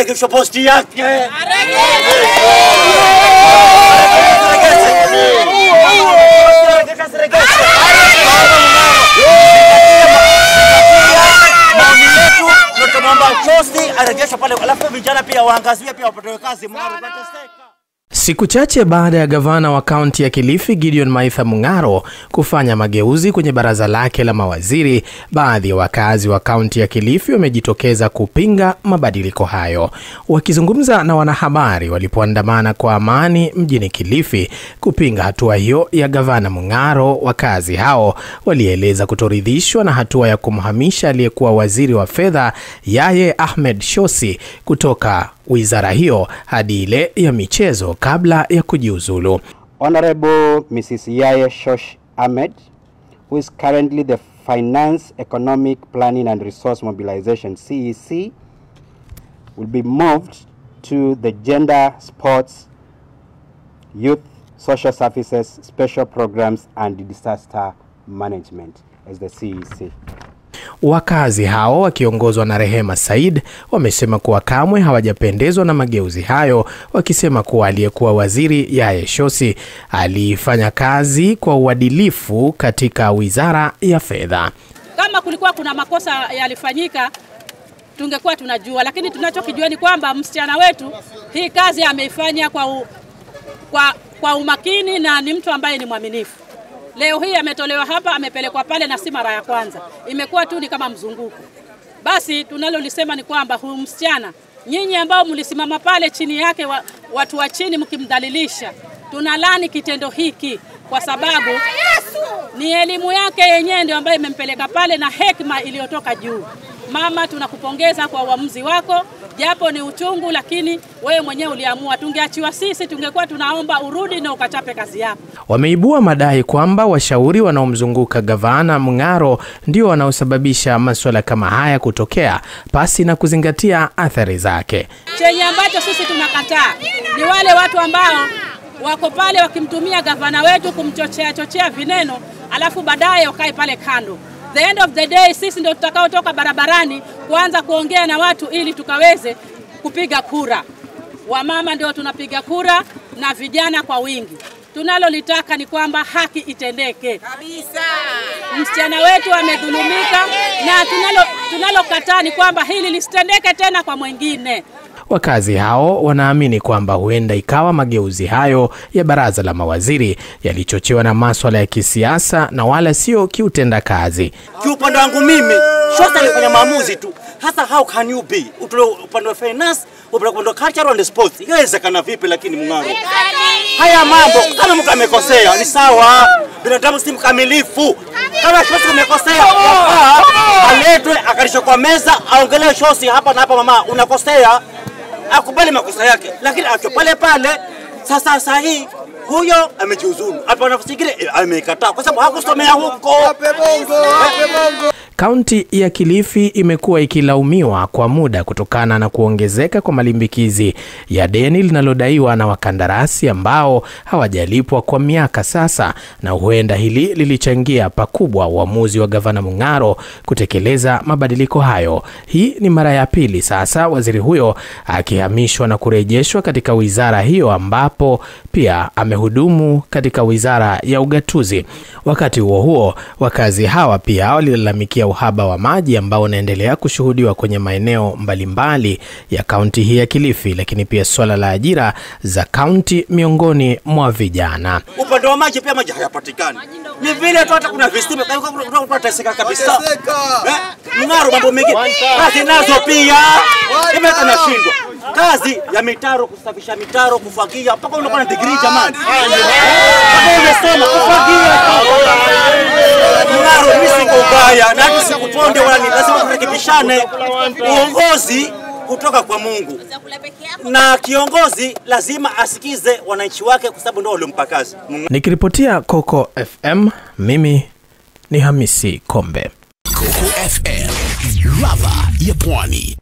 Arekebisha posti yake. Siku chache baada ya gavana wa kaunti ya Kilifi Gideon Maitha Mung'aro kufanya mageuzi kwenye baraza lake la mawaziri, baadhi ya wakazi wa kaunti ya Kilifi wamejitokeza kupinga mabadiliko hayo. Wakizungumza na wanahabari walipoandamana kwa amani mjini Kilifi kupinga hatua hiyo ya gavana Mung'aro, wakazi hao walieleza kutoridhishwa na hatua ya kumhamisha aliyekuwa waziri wa fedha Yahya Ahmed Shosi kutoka wizara hiyo hadi ile ya michezo kabla ya kujiuzulu. Honorable Mrs. Yahya Shosh Ahmed, who is currently the Finance, Economic Planning and Resource Mobilization CEC, will be moved to the Gender, Sports, Youth, Social Services, Special Programs and Disaster Management as the CEC. Wakazi hao wakiongozwa na Rehema Said wamesema kuwa kamwe hawajapendezwa na mageuzi hayo, wakisema kuwa aliyekuwa waziri Yahya Shosi alifanya kazi kwa uadilifu katika wizara ya fedha. Kama kulikuwa kuna makosa yalifanyika tungekuwa tunajua, lakini tunachokijua ni kwamba msichana wetu hii kazi ameifanya kwa umakini na ni mtu ambaye ni mwaminifu. Leo hii ametolewa hapa, amepelekwa pale na si mara ya kwanza. Imekuwa tu ni kama mzunguko. Basi tunalolisema ni kwamba huyu msichana, nyinyi ambao mlisimama pale chini yake watu wa chini mkimdhalilisha, tunalani kitendo hiki kwa sababu ni elimu yake yenyewe ndio ambayo imempeleka pale na hekima iliyotoka juu. Mama, tunakupongeza kwa uamuzi wako. Japo ni uchungu, lakini wewe mwenyewe uliamua. Tungeachiwa sisi tungekuwa tunaomba urudi na ukachape kazi yako. Wameibua madai kwamba washauri wanaomzunguka gavana Mung'aro ndio wanaosababisha masuala kama haya kutokea pasi na kuzingatia athari zake. Chenye ambacho sisi tunakataa ni wale watu ambao wako pale wakimtumia gavana wetu kumchochea vineno, alafu baadaye wakae pale kando. The end of the day sisi ndio tutakaotoka barabarani kuanza kuongea na watu ili tukaweze kupiga kura. Wamama ndio tunapiga kura na vijana kwa wingi. Tunalolitaka ni kwamba haki itendeke kabisa. Msichana wetu amedhulumika na tunalokataa ni kwamba hili lisitendeke tena kwa mwingine. Wakazi hao wanaamini kwamba huenda ikawa mageuzi hayo ya baraza la mawaziri yalichochewa na masuala ya kisiasa na wala sio kiutenda kazi. Kiupande wangu mimi, Shosi alifanya maamuzi tu. Hasa how can you be? Upande wa finance, upande wa culture and sports. Inawezekana vipi lakini Mung'aro? Haya mambo, kama mtu amekosea ni sawa. Binadamu si mkamilifu. Kama Shosi amekosea, aletwe akalishwe kwa meza, aongelee Shosi hapa na hapa, mama unakosea. Akubali makosa yake, lakini acho pale sasa hii huyo amejiuzulu. Hapa nafasi nyingine amekataa kwa sababu hakusomea huko. Kaunti ya Kilifi imekuwa ikilaumiwa kwa muda kutokana na kuongezeka kwa malimbikizi ya deni linalodaiwa na wakandarasi ambao hawajalipwa kwa miaka sasa, na huenda hili lilichangia pakubwa uamuzi wa gavana Mung'aro kutekeleza mabadiliko hayo. Hii ni mara ya pili sasa waziri huyo akihamishwa na kurejeshwa katika wizara hiyo, ambapo pia amehudumu katika wizara ya ugatuzi. Wakati huo wakazi hawa pia walilalamikia uhaba wa maji ambao unaendelea kushuhudiwa kwenye maeneo mbalimbali ya kaunti hii ya Kilifi, lakini pia swala la ajira za kaunti miongoni mwa vijana. Upande wa maji pia maji hayapatikani. Ni vile tu hata kuna visima kwa tasika kabisa. Mung'aro mambo mengi. Kazi nazo pia imekuwa nashindwa. Kazi ya mitaro, kusafisha mitaro, kufagia, mpaka unakuwa na degree jamani. Hapo umesoma kufagia. Mung'aro mimi siko ubaya, na hata sikuponde wala ni lazima turekebishane. Uongozi kutoka kwa Mungu. Na kiongozi lazima asikize wananchi wake kwa sababu ndio waliompa kazi. Nikiripotia Coco FM, mimi ni Hamisi Kombe. Coco FM, ladha ya Pwani.